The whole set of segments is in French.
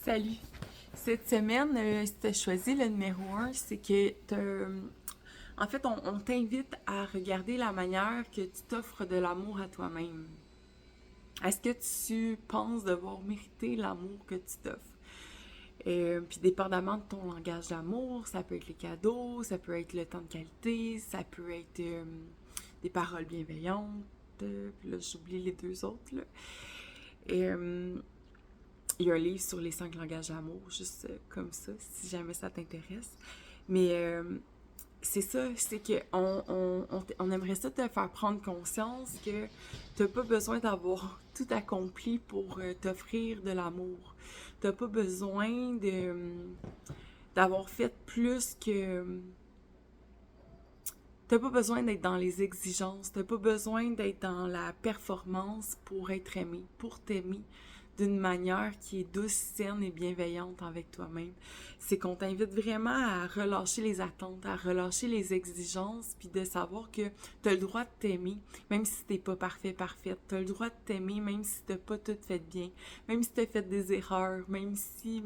Salut! Cette semaine, si tu as choisi le numéro un, c'est que en fait, on t'invite à regarder la manière que tu t'offres de l'amour à toi-même. Est-ce que tu penses devoir mériter l'amour que tu t'offres? Puis dépendamment de ton langage d'amour, ça peut être les cadeaux, ça peut être le temps de qualité, ça peut être des paroles bienveillantes. Puis là, j'oublie les deux autres, là. Euh, Il y a un livre sur les 5 langages d'amour, juste comme ça, si jamais ça t'intéresse. Mais c'est ça, c'est que on aimerait ça te faire prendre conscience que t'as pas besoin d'avoir tout accompli pour t'offrir de l'amour. T'as pas besoin d'avoir fait plus que... T'as pas besoin d'être dans les exigences, t'as pas besoin d'être dans la performance pour être aimé, pour t'aimer d'une manière qui est douce, saine et bienveillante avec toi-même. C'est qu'on t'invite vraiment à relâcher les attentes, à relâcher les exigences, puis de savoir que t'as le droit de t'aimer, même si t'es pas parfait, parfaite. T'as le droit de t'aimer, même si t'as pas tout fait bien, même si t'as fait des erreurs, même si,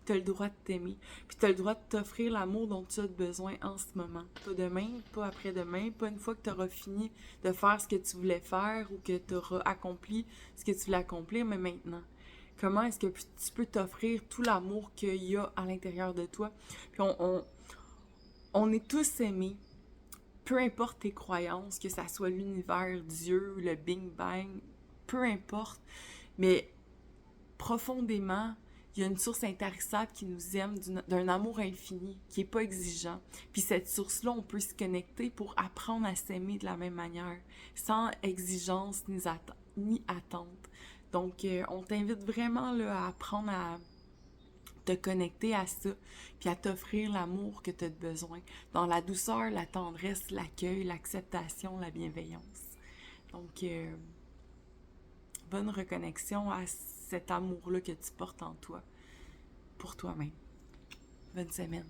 t'as le droit de t'aimer. Puis t'as le droit de t'offrir l'amour dont tu as besoin en ce moment. Pas demain, pas après-demain, pas une fois que tu auras fini de faire ce que tu voulais faire ou que tu auras accompli ce que tu voulais accomplir, mais maintenant. Comment est-ce que tu peux t'offrir tout l'amour qu'il y a à l'intérieur de toi? Puis on est tous aimés, peu importe tes croyances, que ça soit l'univers, Dieu, le Big Bang, peu importe, mais profondément, il y a une source intarissable qui nous aime d'un amour infini, qui est pas exigeant. Puis cette source-là, on peut se connecter pour apprendre à s'aimer de la même manière, sans exigence ni attente. Donc, on t'invite vraiment là, à apprendre à te connecter à ça, puis à t'offrir l'amour que tu as besoin, dans la douceur, la tendresse, l'accueil, l'acceptation, la bienveillance. Donc, bonne reconnexion à cet amour-là que tu portes en toi, pour toi-même. Bonne semaine.